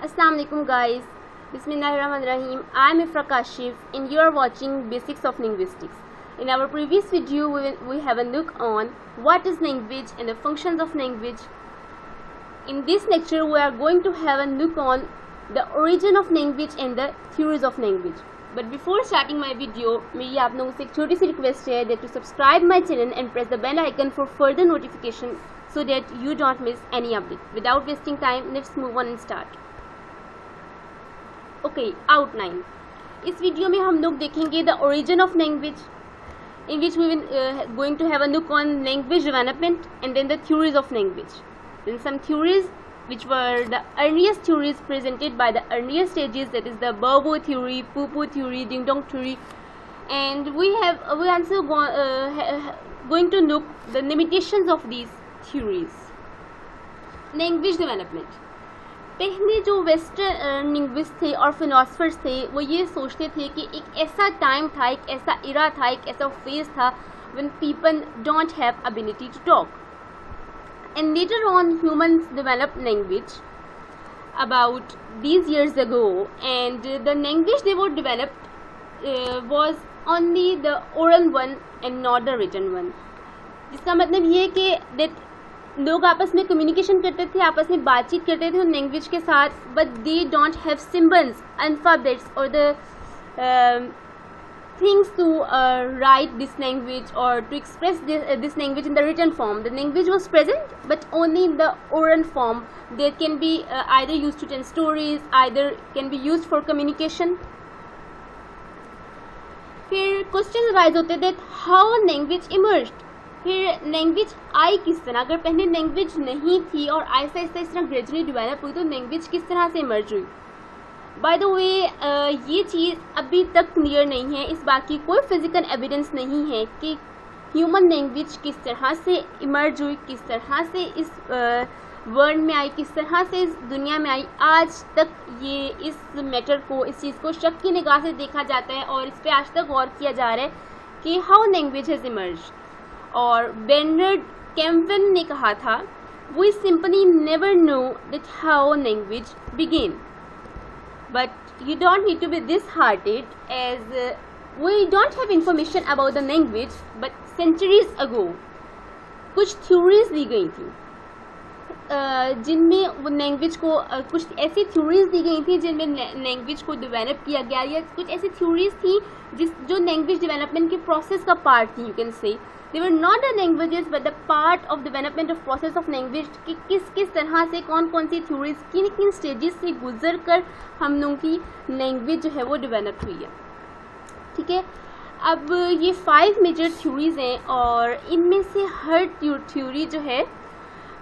Assalamu alaikum guys. Bismillahirrahmanirrahim. I am Ifra Kashif and you are watching Basics of Linguistics. In our previous video we have a look on what is language and the functions of language. In this lecture we are going to have a look on the origin of language and the theories of language. But before starting my video, मेरी आप लोगों से एक छोटी सी request है that to subscribe my channel and press the bell icon for further notification so that you don't miss any update. Without wasting time, let's move on and start. Okay, outline. इस video में हम लोग देखेंगे the origin of language, in which we will going to have a look on language development and then the theories of language. Then some theories which were the earliest theories presented by the earliest stages, that is the Bobo theory, Poo-Poo theory, Ding Dong theory, and we also going to look the limitations of these theories. Language development. पहले जो western linguist थे और philosophers थे वो ये सोचते थे कि एक ऐसा टाइम था, एक ऐसा इरा था, एक ऐसा फेज था when people don't have ability to talk. And later on humans developed language about these years ago, and the language they were developed was only the oral one and not the written one. जिसका मतलब ये है कि that लोग आपस में communication करते थे, आपस में बातचीत करते थे उन लैंग्वेज के साथ, but they don't have symbols, alphabets और the things to write this language or to express this language in the written form. The language was present but only in the oral form. They can be either used to tell stories, either can be used for communication. फिर question rise होते that how language emerged. फिर language I किस तरह, अगर पहले language नहीं थी और आहिस्ता आहिस्ता इस तरह ग्रेजुअली डेवलप हुई तो लैंग्वेज किस तरह से इमर्ज हुई. बाय द वे ये चीज़ अभी तक क्लियर नहीं है, इस बात की कोई फिजिकल एविडेंस नहीं है कि ह्यूमन लैंग्वेज किस तरह से इमर्ज हुई, किस तरह से इस वर्ल्ड में आई, किस तरह से इस दुनिया में आई. आज तक ये इस मैटर को, इस चीज़ को शक की निगाह से देखा जाता है और इस पर आज तक गौर किया जा रहा है कि हाउ लैंग्वेज हैज़ इमर्ज. और बेर्नार्ड कैम्पबेल ने कहा था, we simply never know that how language began, but you don't need to be disheartened as we don't have information about the language. But centuries ago कुछ theories दी गई थी जिनमें वो language को कुछ ऐसी थ्योरीज दी गई थी जिनमें लैंग्वेज को डेवलप किया गया, या कुछ ऐसी थ्योरीज थी जो लैंग्वेज डेवलपमेंट के प्रोसेस का पार्ट थी. You can say they were not the languages but the part of development of process of language कि किस तरह से कौन कौन सी थ्योरीज किन किन स्टेजेस से गुजर कर हम लोगों की लैंग्वेज जो है वो डेवलप हुई है. ठीक है, अब ये 5 मेजर थ्योरीज हैं और इनमें से हर थ्योरी जो है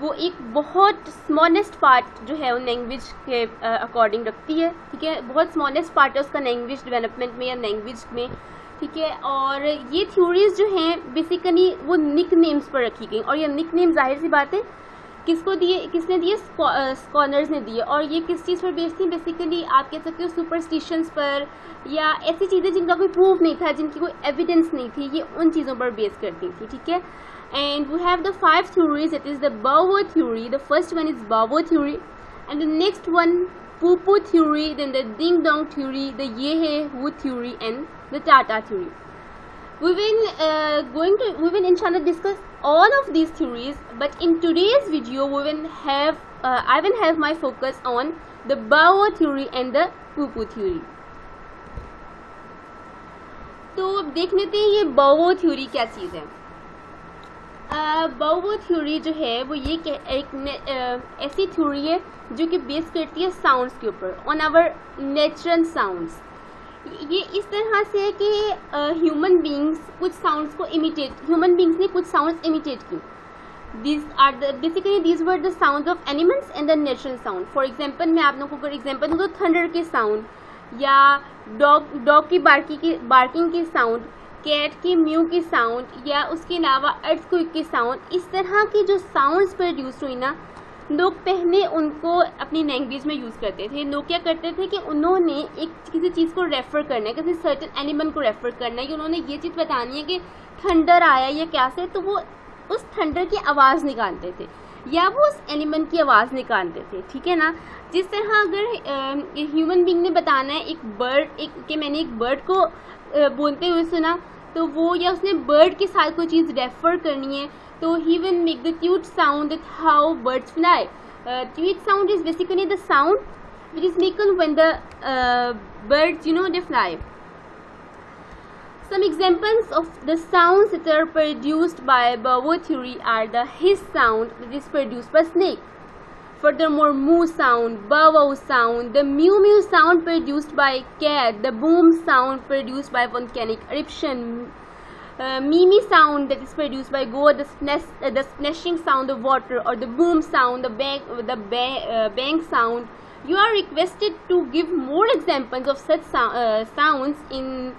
वो एक बहुत स्मॉलेस्ट पार्ट जो है वो लैंग्वेज के अकॉर्डिंग रखती है. ठीक है, बहुत स्मॉलेस्ट पार्ट है उसका लैंग्वेज डेवलपमेंट में या लैंग्वेज में. ठीक है, और ये थ्योरीज जो हैं बेसिकली वो निक नेम्स पर रखी गई, और ये निक नेम जाहिर सी बात है किसने दिए, स्कॉलर्स ने दिए. और ये किस चीज़ पर बेस्ड थी, बेसिकली आप कह सकते हो सुपरस्टिशंस पर या ऐसी चीज़ें जिनका कोई प्रूफ नहीं था, जिनकी कोई एविडेंस नहीं थी, ये उन चीज़ों पर बेस करती थी. ठीक है, and we have the 5 theories. It is the bowwow theory. The first one is bowwow theory and the next one Poo-Poo theory, then the Ding Dong theory, the Ye Hai Hu theory, and the Tata theory. We will inshallah discuss all of these theories, but in today's video we will have I will have my focus on the Bobo theory and the Poo-Poo theory. तो देख लेते हैं ये Bobo theory क्या चीज़ है. बोबो theory जो है वो ये एक ऐसी थ्योरी है जो कि बेस करती है साउंड्स के ऊपर, ऑन आवर नेचुरल साउंड्स. ये इस तरह से है कि ह्यूमन बींग्स कुछ साउंड्स को ह्यूमन बींग्स ने कुछ साउंड्स इमिटेट की. These were the sounds of animals and the natural sound. For example मैं आप लोगों को अगर एग्जाम्पल दूँ तो थंडर के साउंड, या डॉग की बार्किंग की साउंड, कैट की म्यू की साउंड, या उसके अलावा अर्थक्वेक की साउंड. इस तरह की जो साउंड्स प्रोड्यूस हुई ना, लोग पहले उनको अपनी लैंग्वेज में यूज़ करते थे. लोग क्या करते थे कि उन्होंने एक किसी चीज़ को रेफ़र करना है, किसी सर्टेन एनिमल को रेफ़र करना है, कि उन्होंने ये चीज़ बतानी है कि थंडर आया या क्या से, तो वो उस थंडर की आवाज़ निकालते थे. या वो उस एनिमल की आवाज़ निकालते थे, ठीक है ना। जिस तरह अगर ह्यूमन बीइंग ने बताना है एक बर्ड कि मैंने एक बर्ड को बोलते हुए सुना, तो वो या उसने बर्ड के साथ कोई चीज़ रेफर करनी है तो he will make the tweet sound that how birds fly. Tweet sound is basically the sound which is made when the birds, they fly. Some examples of the sounds that are produced by bow theory are the hiss sound that is produced by snake. Furthermore, moo sound, bow wow sound, the mew mew sound produced by cat, the boom sound produced by volcanic eruption, mimi sound that is produced by goat, the splashing sound of water, or the boom sound, the bang sound. You are requested to give more examples of such sounds in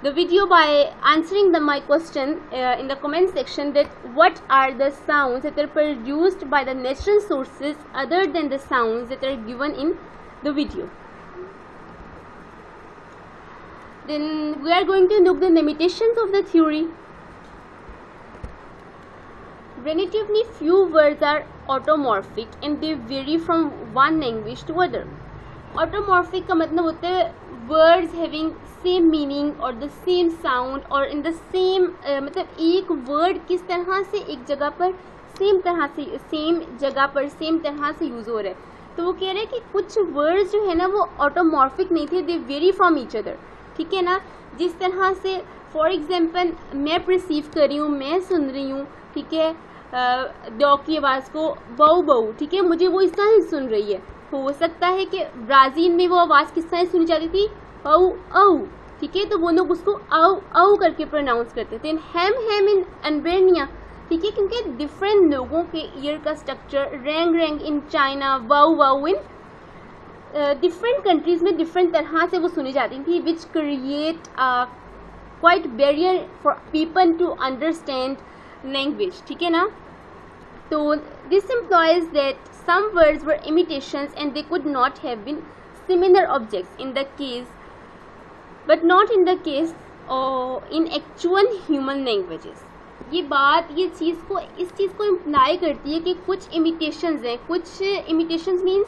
the video by answering my question in the comment section, that what are the sounds that are produced by the natural sources other than the sounds that are given in the video. Then we are going to look the limitations of the theory. Relatively few words are automorphic and they vary from one language to other. Automorphic का मतलब होता है words having same meaning or the same sound or in the same मतलब एक word किस तरह से एक जगह पर same जगह से यूज़ हो रहा है. तो वो कह रहे हैं कि कुछ words जो है ना वो automorphic नहीं थे, they vary from each other, ठीक है ना. जिस तरह से फॉर एग्जाम्पल मैं परसीव कर रही हूँ, मैं सुन रही हूँ, ठीक है, डॉग की आवाज़ को बऊ बऊ, ठीक है, मुझे वो इस तरह से सुन रही है. हो सकता है कि ब्राज़ील में वो आवाज़ किस तरह सुनी जाती थी, औ औ, ठीक है, तो वो लोग उसको औ औ करके प्रोनाउंस करते थे. हैम इन अल्बानिया, ठीक है, क्योंकि डिफरेंट लोगों के ईयर का स्ट्रक्चर, रैंग in China, wow wow in different countries में डिफरेंट तरह से वो सुनी जाती थी, which create quite barrier for people to understand language, ठीक है ना. तो this implies that some words were imitations and they could not have been similar objects in the case, but not in the case in actual human languages. इस चीज़ को imply करती है कि कुछ इमिटेशंस हैं, कुछ imitations means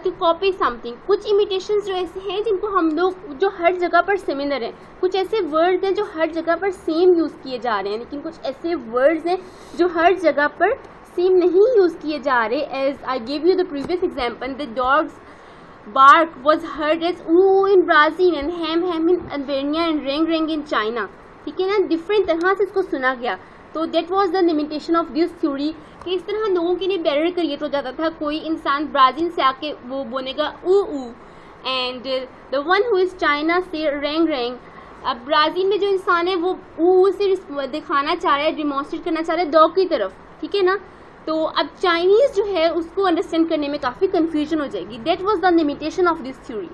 to copy something. कुछ इमिटेशंस जो ऐसे हैं जिनको हम लोग जो हर जगह पर सिमिलर हैं, कुछ ऐसे वर्ड्स हैं जो हर जगह पर सेम यूज़ किए जा रहे हैं, लेकिन कुछ ऐसे वर्ड्स हैं जो हर जगह पर सेम नहीं यूज़ किए जा रहे. As I give you the previous example, the dogs bark was heard as ooh in Brazil and ham in Albania and rang in China, ठीक है ना. डिफरेंट तरह से इसको सुना गया. तो that was the limitation of this theory कि इस तरह लोगों के लिए बैरियर क्रिएट हो जाता था. कोई इंसान ब्राज़ील से आके वो बोलेगा ऊ and the one who is China से रैंग. अब ब्राज़ील में जो इंसान है वो ऊ से दिखाना चाह रहा है, डिमॉन्स्ट्रेट करना चाह रहा है डॉग की तरफ, ठीक है ना. तो अब चाइनीज़ जो है उसको अंडरस्टैंड करने में काफ़ी कन्फ्यूजन हो जाएगी. That was the limitation of this theory.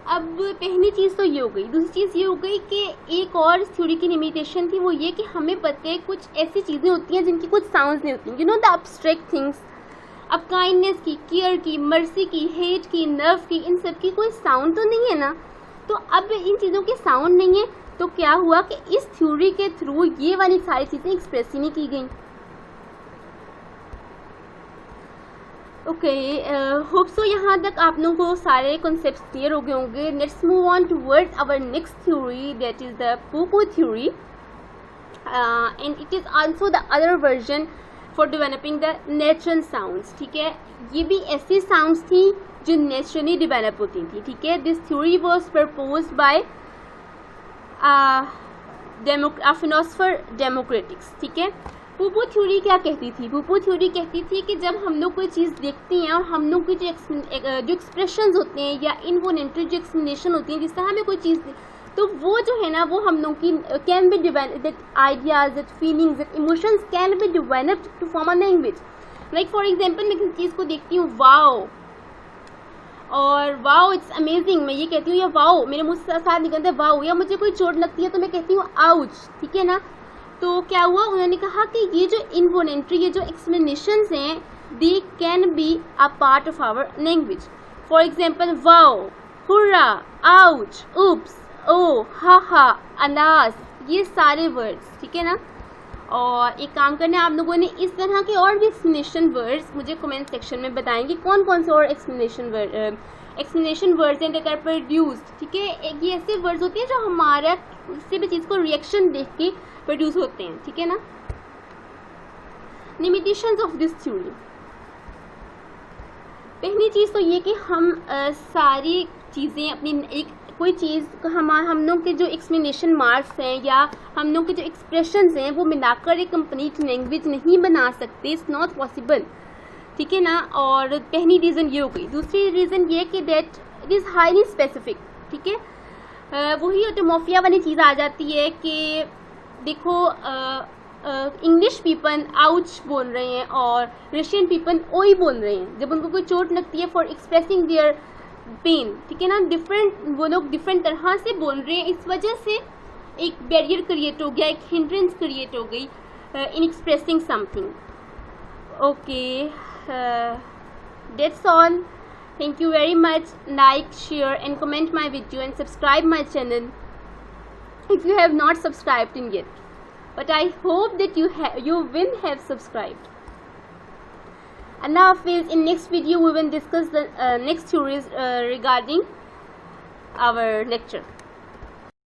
अब पहली चीज़ तो ये हो गई. दूसरी चीज़ ये हो गई कि एक और इस थ्योरी की लिमिटेशन थी, वो ये कि हमें पता है कुछ ऐसी चीज़ें होती हैं जिनकी कुछ साउंड्स नहीं होती, द अब्स्ट्रैक्ट थिंग्स. अब काइंडनेस की, केयर की, मर्सी की, हेट की, लव की, इन सब की कोई साउंड तो नहीं है ना. तो अब इन चीज़ों के साउंड नहीं है तो क्या हुआ कि इस थ्योरी के थ्रू ये वाली सारी चीज़ें एक्सप्रेस ही नहीं की गई. ओके, होप सो यहाँ तक आप लोगों को सारे कॉन्सेप्ट्स क्लियर हो गए होंगे. Let's move on towards our next theory, that is the pooh theory, and it is also the other version for developing the natural sounds, ठीक है. ये भी ऐसी साउंड्स थी जो नेचुरली डेवलप होती थी, ठीक है. This theory was propose by philosopher democratics, ठीक है. पूपू थ्योरी क्या कहती थी? पूपू थ्योरी कहती थी कि जब हम लोग कोई चीज़ देखते हैं और हम लोग की जो एक्सप्रेशंस होते हैं या इनवोलेंटरी जो एक्सप्लेनेशन होती है, जिस तरह हमें कोई चीज़, तो वो जो है ना वो हम लोग की can be develop, that ideas, that feelings, that emotions can be developed to form a language. Like for example, मैं किसी चीज़ को देखती हूँ वाओ, और वाओ इट्स अमेजिंग, मैं ये कहती हूँ या वाओ, मेरे मुँह से साथ निकलता है वाओ. या मुझे कोई चोट लगती है तो मैं कहती हूँ आउच, ठीक है ना. तो क्या हुआ, उन्होंने कहा कि ये जो इनवोलेंटरी, ये जो एक्सप्लेनेशंस हैं, they can be a part of our language. For example, wow, hurrah, ouch, oops, oh, ha, alas, ये सारे वर्ड्स, ठीक है ना. और एक काम करना है, आप लोगों ने इस तरह के और भी एक्सप्लेनेशन वर्ड्स मुझे कमेंट सेक्शन में बताएंगे कौन कौन से और एक्सप्लेनेशन वर्ड्स हैं दैट आर प्रोड्यूस्ड, ठीक है। एक ये ऐसे वर्ड्स होते हैं जो हमारा किसी भी चीज़ को रिएक्शन देख के प्रोड्यूस होते हैं, ठीक है ना। लिमिटेशंस ऑफ दिस थ्योरी, पहली चीज़ तो ये कि हम सारी चीज़ें अपनी एक कोई चीज़ हम लोग के जो एक्सप्लेनेशन मार्क्स हैं या हम लोग के जो एक्सप्रेशंस हैं वो मिलाकर एक कंप्लीट लैंग्वेज नहीं बना सकते, इट्स नॉट पॉसिबल, ठीक है ना। और पहली रीज़न ये हो गई। दूसरी रीज़न ये कि that it is highly specific, ठीक है। वही ऑटोमॉर्फिया वाली चीज़ आ जाती है कि देखो इंग्लिश पीपल आउच बोल रहे हैं और रशियन पीपल ओई बोल रहे हैं जब उनको कोई चोट लगती है फॉर एक्सप्रेसिंग देयर पेन, ठीक है ना। वो लोग डिफरेंट तरह से बोल रहे हैं, इस वजह से एक बैरियर क्रिएट हो गया, एक हिंड्रेंस क्रिएट हो गई इन expressing something. Okay, that's all. Thank you very much. Like, share and comment my video and subscribe my channel if you have not subscribed in yet. But I hope that you will have subscribed. Allah Hafiz. In next video we will discuss the next theories regarding our lecture.